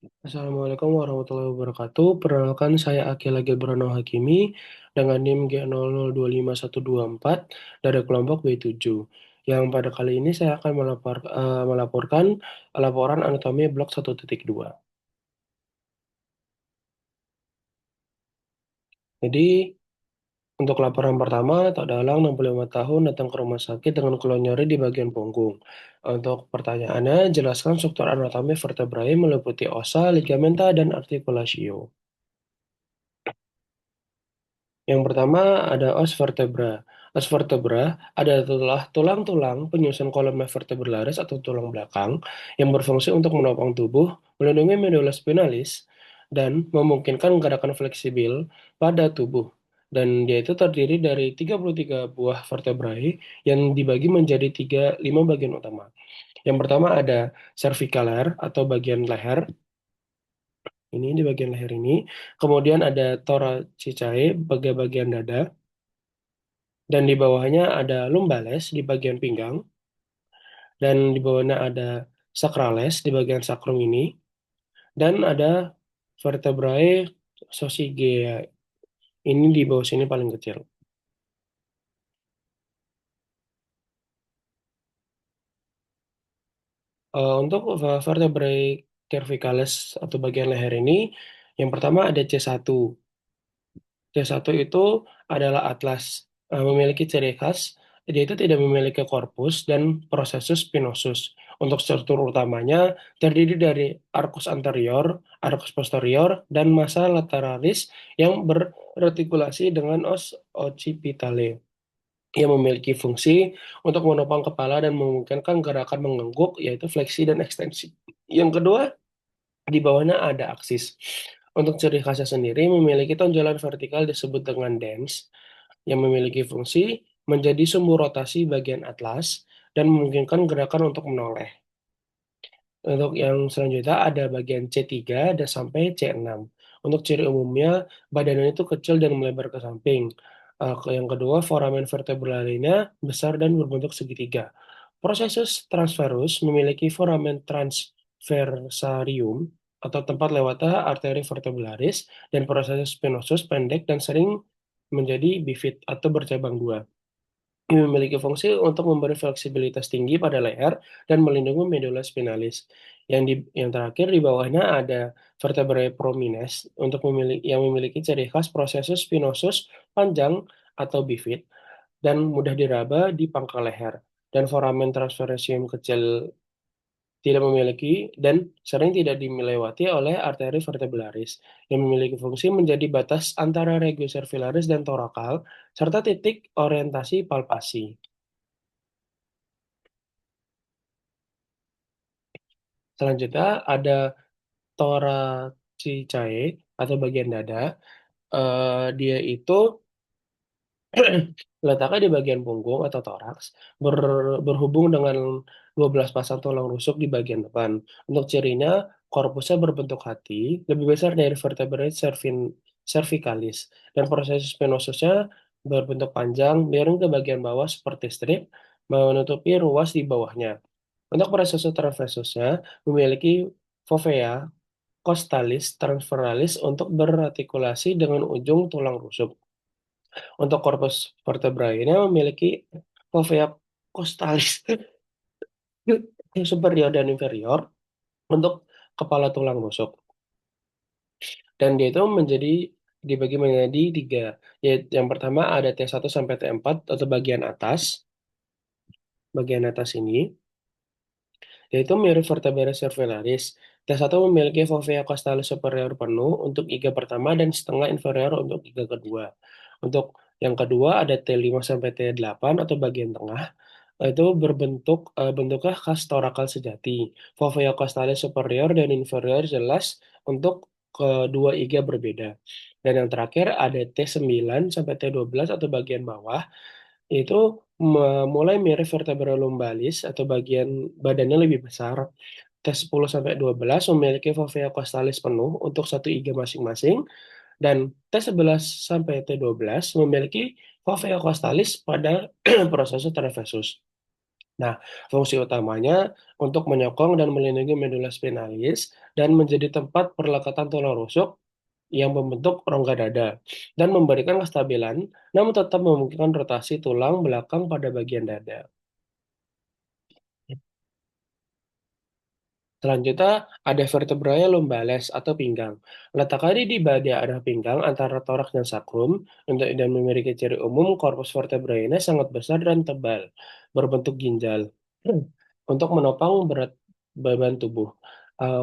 Assalamualaikum warahmatullahi wabarakatuh. Perkenalkan saya Akila Gilbrano Hakimi dengan NIM G002514 dari kelompok B7. Yang pada kali ini saya akan melaporkan laporan anatomi blok 1.2. Jadi, untuk laporan pertama, tak dalang 65 tahun datang ke rumah sakit dengan keluhan nyeri di bagian punggung. Untuk pertanyaannya, jelaskan struktur anatomi vertebrae meliputi osa, ligamenta, dan artikulasio. Yang pertama ada os vertebra. Os vertebra adalah tulang-tulang penyusun kolom vertebralaris atau tulang belakang yang berfungsi untuk menopang tubuh, melindungi medula spinalis, dan memungkinkan gerakan fleksibel pada tubuh. Dan dia itu terdiri dari 33 buah vertebrae yang dibagi menjadi 5 bagian utama. Yang pertama ada cervicalar atau bagian leher, ini di bagian leher ini. Kemudian ada thoracicae, bagian dada. Dan di bawahnya ada lumbales di bagian pinggang, dan di bawahnya ada sacrales di bagian sakrum ini, dan ada vertebrae saucigeae. Ini di bawah sini paling kecil. Untuk vertebrae cervicalis atau bagian leher ini, yang pertama ada C1. C1 itu adalah atlas, memiliki ciri khas, dia itu tidak memiliki korpus dan prosesus spinosus. Untuk struktur utamanya terdiri dari arcus anterior, arcus posterior, dan massa lateralis yang berartikulasi dengan os occipitale yang memiliki fungsi untuk menopang kepala dan memungkinkan gerakan mengangguk, yaitu fleksi dan ekstensi. Yang kedua, di bawahnya ada aksis. Untuk ciri khasnya sendiri memiliki tonjolan vertikal disebut dengan dens yang memiliki fungsi menjadi sumbu rotasi bagian atlas dan memungkinkan gerakan untuk menoleh. Untuk yang selanjutnya ada bagian C3 dan sampai C6. Untuk ciri umumnya, badannya itu kecil dan melebar ke samping. Yang kedua, foramen vertebralnya besar dan berbentuk segitiga. Prosesus transverus memiliki foramen transversarium atau tempat lewatnya arteri vertebralaris dan prosesus spinosus pendek dan sering menjadi bifid atau bercabang dua. Ini memiliki fungsi untuk memberi fleksibilitas tinggi pada leher dan melindungi medula spinalis. Yang terakhir di bawahnya ada vertebrae prominens yang memiliki ciri khas prosesus spinosus panjang atau bifid dan mudah diraba di pangkal leher. Dan foramen transversium kecil tidak memiliki dan sering tidak dilewati oleh arteri vertebralaris yang memiliki fungsi menjadi batas antara regio cervilaris dan torakal serta titik orientasi palpasi. Selanjutnya ada thoracicae atau bagian dada. Dia itu letaknya di bagian punggung atau toraks, berhubung dengan 12 pasang tulang rusuk di bagian depan. Untuk cirinya, korpusnya berbentuk hati, lebih besar dari vertebrae cervicalis, dan proses spinosusnya berbentuk panjang, miring ke bagian bawah seperti strip, menutupi ruas di bawahnya. Untuk proses transversusnya memiliki fovea costalis transveralis untuk berartikulasi dengan ujung tulang rusuk. Untuk korpus vertebrae-nya memiliki fovea costalis superior dan inferior untuk kepala tulang rusuk. Dan dia itu dibagi menjadi tiga. Yaitu yang pertama ada T1 sampai T4 atau bagian atas. Bagian atas ini yaitu mirip vertebrae cervilaris. T1 memiliki fovea costalis superior penuh untuk iga pertama dan setengah inferior untuk iga kedua. Untuk yang kedua ada T5 sampai T8 atau bagian tengah. Itu bentuknya khas torakal sejati. Fovea costalis superior dan inferior jelas untuk kedua iga berbeda. Dan yang terakhir ada T9 sampai T12 atau bagian bawah itu mulai mirip vertebra lumbalis atau bagian badannya lebih besar. T10 sampai 12 memiliki fovea costalis penuh untuk satu iga masing-masing dan T11 sampai T12 memiliki fovea costalis pada proses transversus. Nah, fungsi utamanya untuk menyokong dan melindungi medula spinalis dan menjadi tempat perlekatan tulang rusuk yang membentuk rongga dada dan memberikan kestabilan, namun tetap memungkinkan rotasi tulang belakang pada bagian dada. Selanjutnya, ada vertebrae lumbales atau pinggang. Letaknya di daerah pinggang antara toraks dan sakrum dan memiliki ciri umum korpus vertebrae-nya sangat besar dan tebal, berbentuk ginjal. Untuk menopang berat beban tubuh.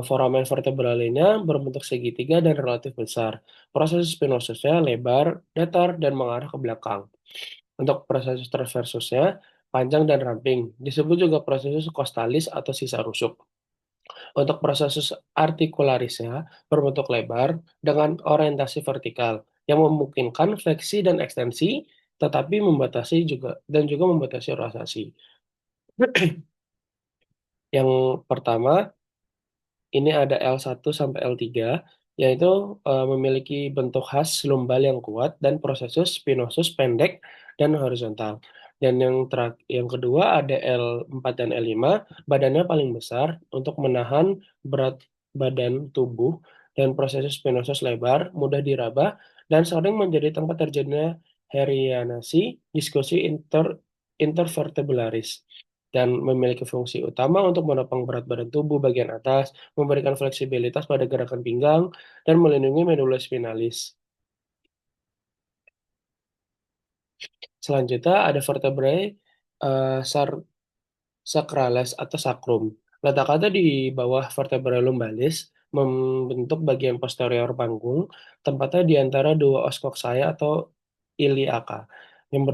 Foramen vertebralnya berbentuk segitiga dan relatif besar. Proses spinosusnya lebar, datar, dan mengarah ke belakang. Untuk proses transversusnya panjang dan ramping. Disebut juga proses costalis atau sisa rusuk. Untuk proses artikularisnya berbentuk lebar dengan orientasi vertikal yang memungkinkan fleksi dan ekstensi, tetapi juga membatasi rotasi. Yang pertama, ini ada L1 sampai L3, yaitu memiliki bentuk khas lumbal yang kuat dan prosesus spinosus pendek dan horizontal. Dan yang kedua ada L4 dan L5, badannya paling besar untuk menahan berat badan tubuh dan prosesus spinosus lebar, mudah diraba, dan sering menjadi tempat terjadinya herianasi, diskusi intervertebralis dan memiliki fungsi utama untuk menopang berat badan tubuh bagian atas, memberikan fleksibilitas pada gerakan pinggang, dan melindungi medula spinalis. Selanjutnya ada vertebrae sar sacralis atau sacrum. Letaknya di bawah vertebrae lumbalis, membentuk bagian posterior panggung, tempatnya di antara dua os coxae atau iliaca, yang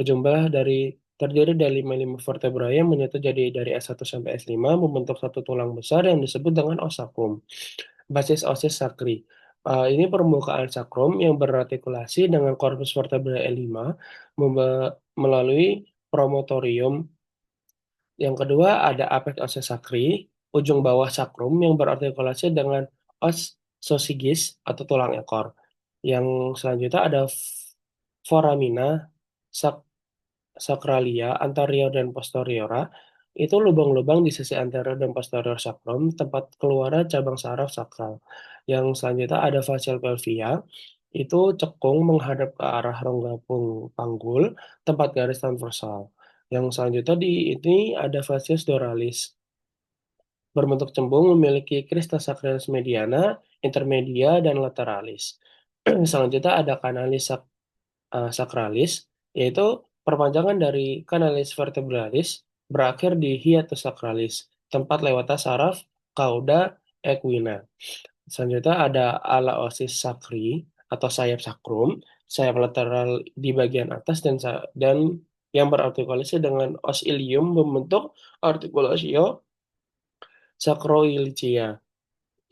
terdiri dari lima vertebrae yang menyatu jadi dari S1 sampai S5 membentuk satu tulang besar yang disebut dengan os sacrum. Basis osis sacri. Ini permukaan sakrum yang berartikulasi dengan korpus vertebrae L5 melalui promotorium. Yang kedua ada apex osis sacri, ujung bawah sakrum yang berartikulasi dengan os sosigis atau tulang ekor. Yang selanjutnya ada foramina sakralia anterior dan posteriora. Itu lubang-lubang di sisi anterior dan posterior sakrum, tempat keluaran cabang saraf sakral. Yang selanjutnya ada facial pelvia, itu cekung menghadap ke arah rongga panggul, tempat garis transversal. Yang selanjutnya di ini ada facies doralis, berbentuk cembung memiliki crista sacralis mediana, intermedia, dan lateralis. Selanjutnya ada canalis sacralis, yaitu perpanjangan dari canalis vertebralis berakhir di hiatus sacralis, tempat lewatnya saraf cauda equina. Selanjutnya ada alaosis sacri atau sayap sakrum, sayap lateral di bagian atas dan yang berartikulasi dengan os ilium membentuk artikulasio sacroiliacia.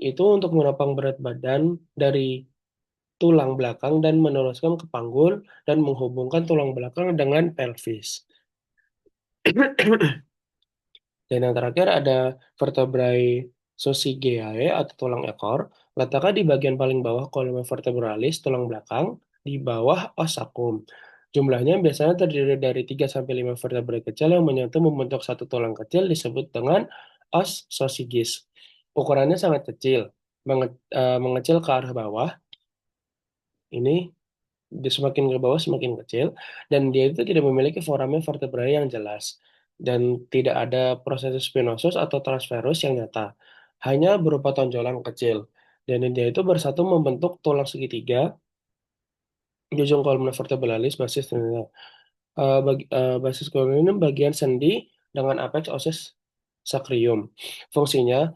Itu untuk menopang berat badan dari tulang belakang dan meneruskan ke panggul dan menghubungkan tulang belakang dengan pelvis. Dan yang terakhir ada vertebrae saucigeae atau tulang ekor, letaknya di bagian paling bawah kolom vertebralis tulang belakang di bawah os sacrum. Jumlahnya biasanya terdiri dari 3 sampai 5 vertebrae kecil yang menyatu membentuk satu tulang kecil disebut dengan os saucigis. Ukurannya sangat kecil, mengecil ke arah bawah. Ini dia semakin ke bawah semakin kecil dan dia itu tidak memiliki foramen vertebrae yang jelas dan tidak ada proses spinosus atau transverus yang nyata, hanya berupa tonjolan kecil. Dan dia itu bersatu membentuk tulang segitiga di ujung kolumna vertebralis basis kolumna ini bagian sendi dengan apex osis sacrum. Fungsinya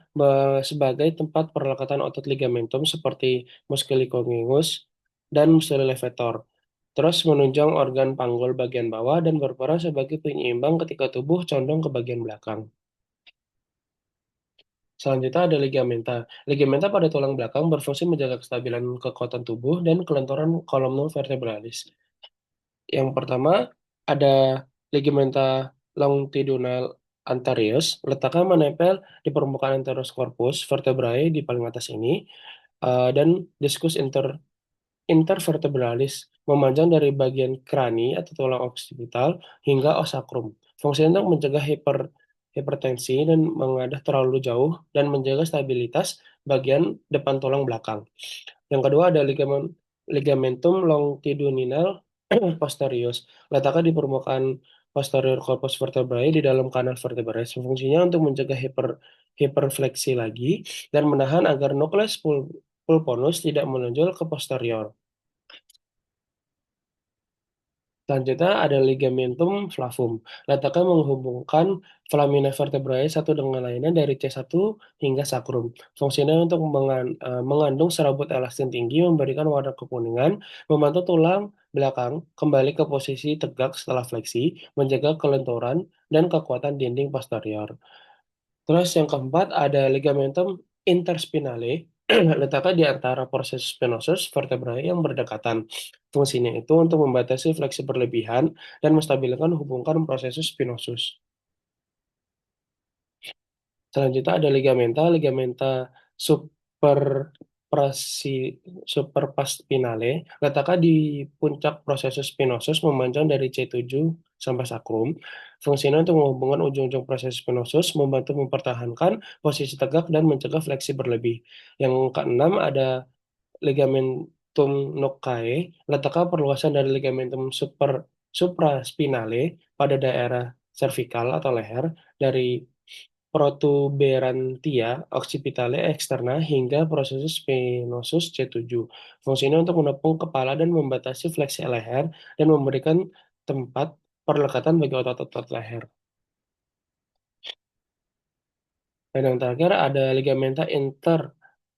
sebagai tempat perlekatan otot ligamentum seperti musculococcygis dan musculolevator. Terus menunjang organ panggul bagian bawah dan berperan sebagai penyeimbang ketika tubuh condong ke bagian belakang. Selanjutnya ada ligamenta. Ligamenta pada tulang belakang berfungsi menjaga kestabilan kekuatan tubuh dan kelenturan kolumna vertebralis. Yang pertama ada ligamenta longitudinal anterius, letaknya menempel di permukaan anterior corpus vertebrae di paling atas ini, dan diskus intervertebralis memanjang dari bagian krani atau tulang occipital hingga os sacrum. Fungsinya untuk mencegah hipertensi dan mengadah terlalu jauh dan menjaga stabilitas bagian depan tulang belakang. Yang kedua ada ligamentum longitudinal posterius. Letaknya di permukaan posterior corpus vertebrae di dalam kanal vertebrae. Fungsinya untuk mencegah hiperfleksi lagi dan menahan agar nukleus pulponus tidak menonjol ke posterior. Selanjutnya ada ligamentum flavum. Letaknya menghubungkan foramina vertebrae satu dengan lainnya dari C1 hingga sakrum. Fungsinya untuk mengandung serabut elastin tinggi, memberikan warna kekuningan, membantu tulang belakang kembali ke posisi tegak setelah fleksi, menjaga kelenturan dan kekuatan dinding posterior. Terus yang keempat ada ligamentum interspinale, letaknya di antara proses spinosus vertebrae yang berdekatan. Fungsinya itu untuk membatasi fleksi berlebihan dan menstabilkan hubungan prosesus spinosus. Selanjutnya ada ligamenta superspinale, letaknya di puncak prosesus spinosus memanjang dari C7 sampai sakrum. Fungsinya untuk menghubungkan ujung-ujung proses spinosus, membantu mempertahankan posisi tegak dan mencegah fleksi berlebih. Yang keenam ada ligamentum nocae, letaknya perluasan dari ligamentum supraspinale pada daerah servikal atau leher dari protuberantia occipitale externa hingga processus spinosus C7. Fungsinya untuk menepung kepala dan membatasi fleksi leher dan memberikan tempat perlekatan bagi otot-otot leher. Dan yang terakhir ada ligamenta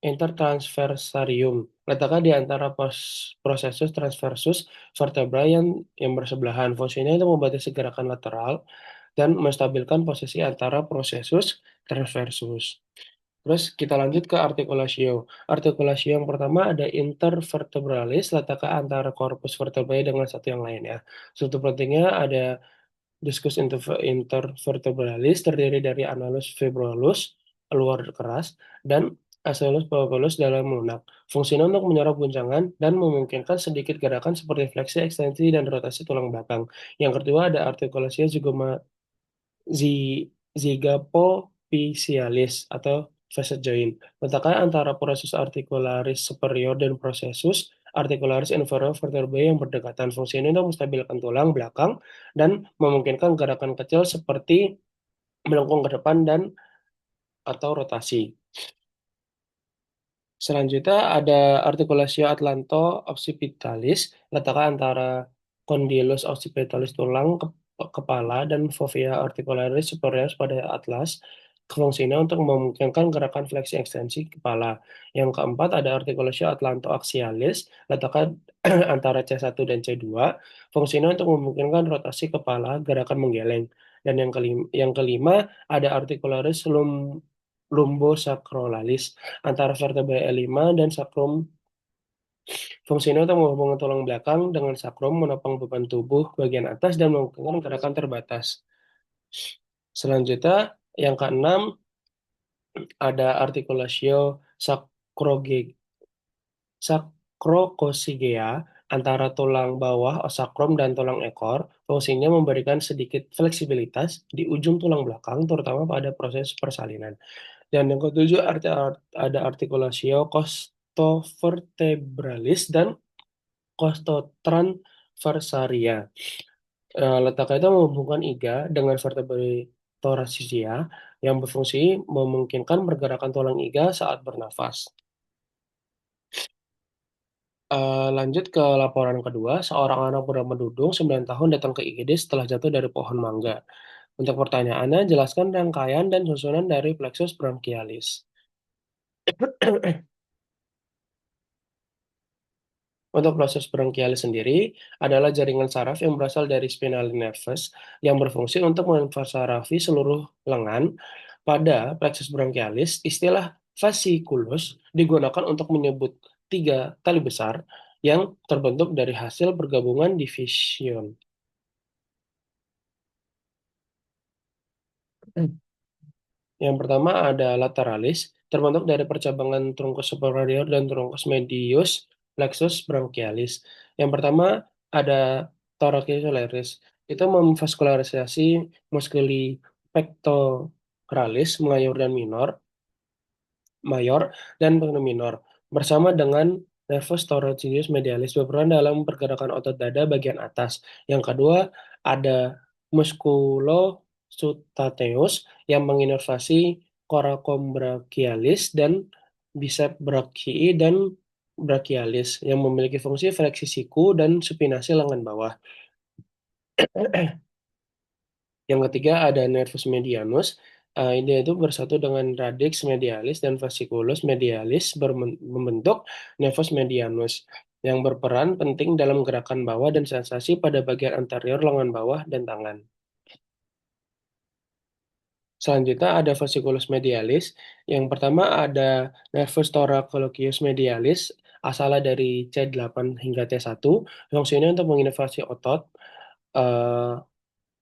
intertransversarium. Letaknya di antara processus transversus vertebra yang bersebelahan. Fungsinya itu membatasi gerakan lateral dan menstabilkan posisi antara processus transversus. Terus kita lanjut ke articulatio. Articulatio yang pertama ada intervertebralis, letaknya antara corpus vertebrae dengan satu yang lainnya. Struktur pentingnya ada diskus intervertebralis terdiri dari analus fibrillus luar keras dan acelus pulposus dalam lunak. Fungsinya untuk menyerap guncangan dan memungkinkan sedikit gerakan seperti fleksi, ekstensi, dan rotasi tulang belakang. Yang kedua ada artikulasi zygapophysealis atau facet joint. Letaknya antara proses articularis superior dan prosesus articularis inferior vertebrae yang berdekatan. Fungsinya untuk menstabilkan tulang belakang dan memungkinkan gerakan kecil seperti melengkung ke depan dan atau rotasi. Selanjutnya ada articulatio atlanto-occipitalis, letaknya antara condylus occipitalis tulang kepala dan fovea articularis superior pada atlas. Fungsinya untuk memungkinkan gerakan fleksi ekstensi kepala. Yang keempat ada articulatio atlanto-axialis, letaknya antara C1 dan C2. Fungsinya untuk memungkinkan rotasi kepala, gerakan menggeleng. Dan yang kelima ada articularis lumbosacrolalis antara vertebrae L5 dan sakrum. Fungsinya untuk menghubungkan tulang belakang dengan sakrum, menopang beban tubuh bagian atas, dan memungkinkan gerakan terbatas. Selanjutnya, yang keenam, ada articulatio sacrococcygeal antara tulang bawah osakrum dan tulang ekor. Fungsinya memberikan sedikit fleksibilitas di ujung tulang belakang, terutama pada proses persalinan. Dan yang ketujuh ada articulatio costovertebralis dan costotransversaria. Letaknya itu menghubungkan iga dengan vertebrae thoracica yang berfungsi memungkinkan pergerakan tulang iga saat bernafas. Lanjut ke laporan kedua, seorang anak bernama Dudung 9 tahun datang ke IGD setelah jatuh dari pohon mangga. Untuk pertanyaannya, jelaskan rangkaian dan susunan dari plexus brachialis. Untuk proses bronkialis sendiri adalah jaringan saraf yang berasal dari spinal nervus yang berfungsi untuk mempersarafi seluruh lengan. Pada plexus bronchialis, istilah fasciculus digunakan untuk menyebut tiga tali besar yang terbentuk dari hasil pergabungan division. Yang pertama ada lateralis, terbentuk dari percabangan trunkus superior dan trunkus medius plexus brachialis. Yang pertama ada thoracic itu memvaskularisasi muskuli pectoralis mayor dan minor bersama dengan nervus thoracius medialis berperan dalam pergerakan otot dada bagian atas. Yang kedua ada musculocutaneus yang menginervasi coracobrachialis dan bicep brachii dan brachialis yang memiliki fungsi fleksi siku dan supinasi lengan bawah. Yang ketiga ada nervus medianus. Ini itu bersatu dengan radix medialis dan fasciculus medialis membentuk nervus medianus yang berperan penting dalam gerakan bawah dan sensasi pada bagian anterior lengan bawah dan tangan. Selanjutnya ada fasciculus medialis. Yang pertama ada nervus thoracolocus medialis, asalnya dari C8 hingga T1. Fungsinya untuk menginervasi otot, eh,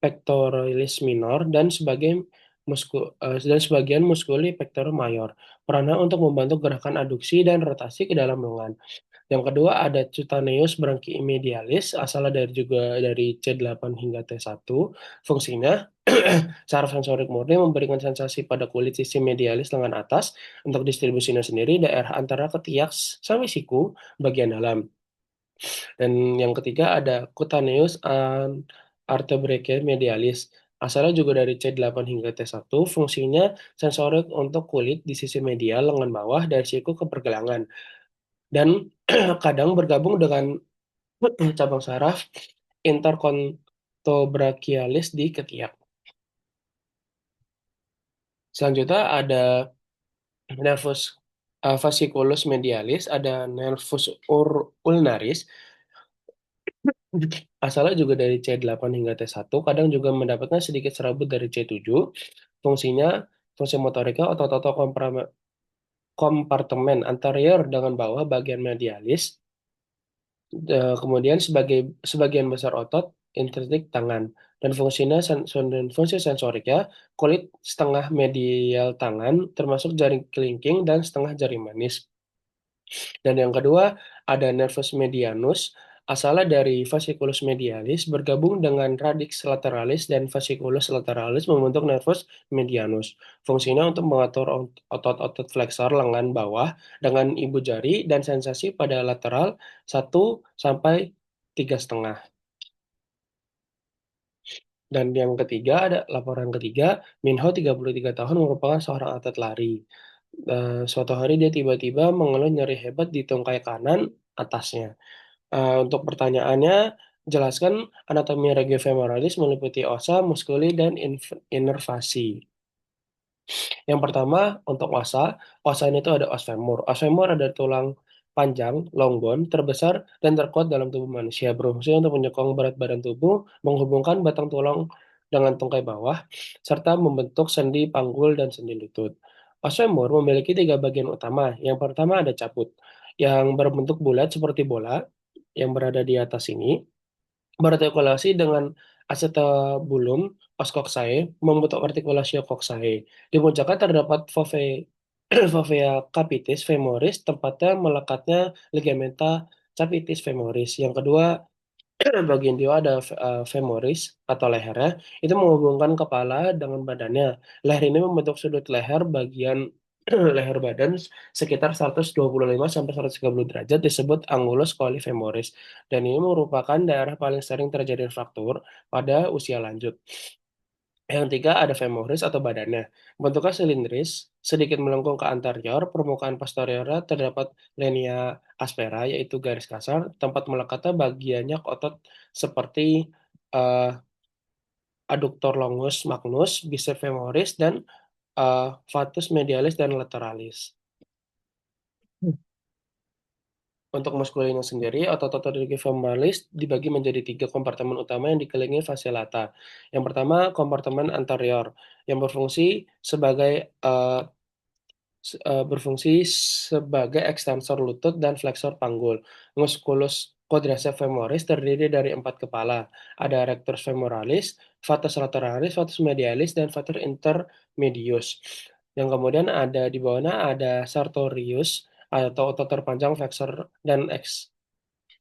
pectoralis minor dan sebagian muskuli pectoral mayor. Perannya untuk membantu gerakan aduksi dan rotasi ke dalam lengan. Yang kedua ada cutaneus branchii medialis, asalnya dari C8 hingga T1. Fungsinya saraf sensorik murni memberikan sensasi pada kulit sisi medialis lengan atas. Untuk distribusinya sendiri daerah antara ketiak sampai siku bagian dalam. Dan yang ketiga ada cutaneous arteriobrachial medialis. Asalnya juga dari C8 hingga T1, fungsinya sensorik untuk kulit di sisi medial lengan bawah dari siku ke pergelangan. Dan kadang bergabung dengan cabang saraf intercontobrachialis di ketiak. Selanjutnya ada nervus fasciculus medialis, ada nervus ulnaris. Asalnya juga dari C8 hingga T1, kadang juga mendapatkan sedikit serabut dari C7. Fungsinya, fungsi motorika otot-otot kompartemen anterior dengan bawah bagian medialis. Kemudian sebagian besar otot intrinsik tangan. Dan dan fungsi sensoriknya, kulit setengah medial tangan, termasuk jari kelingking dan setengah jari manis. Dan yang kedua, ada nervus medianus, asalnya dari fasciculus medialis, bergabung dengan radix lateralis dan fasciculus lateralis membentuk nervus medianus. Fungsinya untuk mengatur otot-otot flexor lengan bawah dengan ibu jari dan sensasi pada lateral 1 sampai 3,5. Dan yang ketiga, ada laporan ketiga, Minho 33 tahun merupakan seorang atlet lari. Suatu hari dia tiba-tiba mengeluh nyeri hebat di tungkai kanan atasnya. Untuk pertanyaannya, jelaskan anatomi regiofemoralis meliputi osa, muskuli, dan inervasi. Yang pertama, untuk osa ini itu ada os femur. Os femur ada tulang panjang, long bone, terbesar dan terkuat dalam tubuh manusia, berfungsi untuk menyokong berat badan tubuh, menghubungkan batang tulang dengan tungkai bawah, serta membentuk sendi panggul dan sendi lutut. Os femur memiliki 3 bagian utama. Yang pertama ada caput, yang berbentuk bulat seperti bola, yang berada di atas ini berartikulasi dengan acetabulum os coccyx membentuk artikulasi coccyx. Di puncaknya terdapat fovea capitis femoris, tempatnya melekatnya ligamenta capitis femoris. Yang kedua, bagian bawah ada femoris atau lehernya, itu menghubungkan kepala dengan badannya. Leher ini membentuk sudut leher bagian leher badan sekitar 125 sampai 130 derajat disebut angulus colifemoris. Dan ini merupakan daerah paling sering terjadi fraktur pada usia lanjut. Yang ketiga ada femoris atau badannya. Bentuknya silindris, sedikit melengkung ke anterior, permukaan posteriornya terdapat linea aspera, yaitu garis kasar, tempat melekatnya bagiannya otot seperti eh, adduktor longus magnus, biceps femoris, dan vatus medialis dan lateralis. Untuk muskulinya sendiri, otot-otot femoralis dibagi menjadi 3 kompartemen utama yang dikelilingi fascia lata. Yang pertama, kompartemen anterior, yang berfungsi sebagai ekstensor lutut dan fleksor panggul. Musculus quadriceps femoris terdiri dari 4 kepala. Ada rectus femoralis, vatus lateralis, vatus medialis, dan vatus intermedius. Yang kemudian ada di bawahnya ada sartorius atau otot terpanjang flexor dan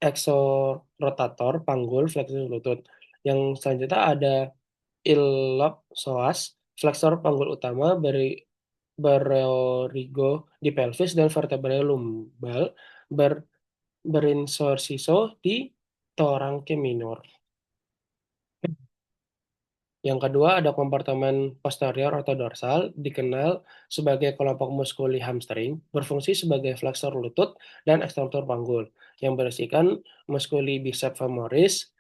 exorotator panggul fleksor lutut. Yang selanjutnya ada iliopsoas Flexor panggul utama berorigo di pelvis dan vertebrae lumbal ber berinsorsiso di thorax minor. Yang kedua ada kompartemen posterior atau dorsal, dikenal sebagai kelompok muskuli hamstring, berfungsi sebagai flexor lutut dan ekstentor panggul, yang berisikan muskuli bicep femoris,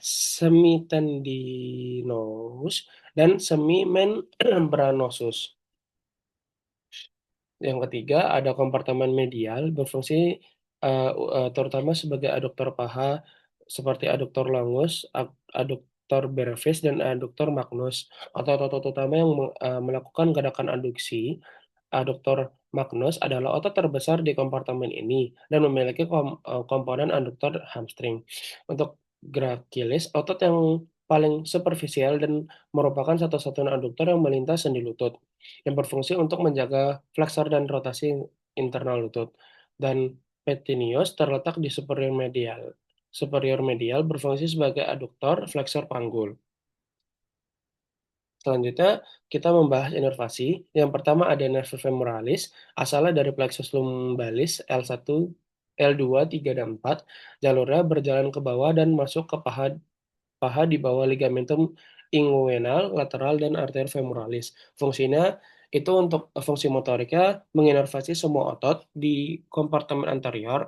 semitendinous, dan semimembranosus. Yang ketiga, ada kompartemen medial berfungsi terutama sebagai aduktor paha seperti aduktor longus, aduktor brevis, dan aduktor magnus. Otot-otot utama yang melakukan gerakan aduksi, aduktor magnus adalah otot terbesar di kompartemen ini dan memiliki komponen aduktor hamstring. Untuk gracilis, otot yang paling superficial dan merupakan satu-satunya aduktor yang melintas sendi lutut yang berfungsi untuk menjaga fleksor dan rotasi internal lutut. Dan petenius terletak di superior medial. Superior medial berfungsi sebagai aduktor fleksor panggul. Selanjutnya, kita membahas inervasi. Yang pertama ada nerve femoralis, asalnya dari plexus lumbalis L1, L2, 3, dan 4. Jalurnya berjalan ke bawah dan masuk ke paha paha di bawah ligamentum inguinal, lateral, dan arteria femoralis. Fungsinya itu untuk fungsi motoriknya menginervasi semua otot di kompartemen anterior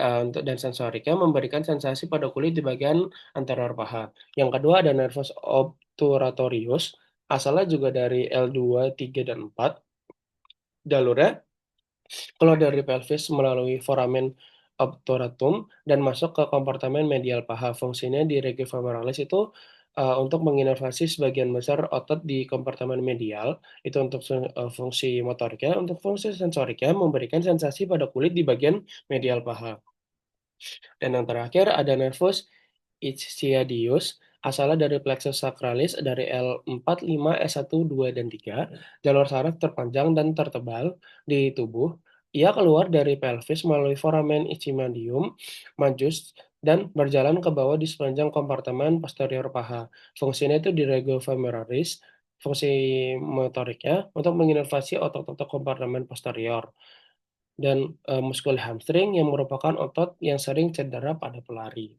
dan sensoriknya memberikan sensasi pada kulit di bagian anterior paha. Yang kedua ada nervus obturatorius, asalnya juga dari L2, 3, dan 4. Jalurnya keluar dari pelvis melalui foramen obturatum dan masuk ke kompartemen medial paha. Fungsinya di regi femoralis itu untuk menginervasi sebagian besar otot di kompartemen medial, itu untuk fungsi motoriknya, untuk fungsi sensoriknya memberikan sensasi pada kulit di bagian medial paha. Dan yang terakhir ada nervus ischiadius, asalnya dari plexus sacralis dari L4, 5, S1, 2, dan 3, jalur saraf terpanjang dan tertebal di tubuh. Ia keluar dari pelvis melalui foramen ischiadium majus dan berjalan ke bawah di sepanjang kompartemen posterior paha. Fungsinya itu di rego femoralis, fungsi motoriknya untuk menginervasi otot-otot kompartemen posterior dan muskul hamstring yang merupakan otot yang sering cedera pada pelari.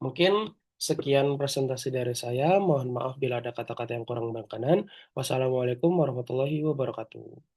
Mungkin sekian presentasi dari saya. Mohon maaf bila ada kata-kata yang kurang berkenan. Wassalamualaikum warahmatullahi wabarakatuh.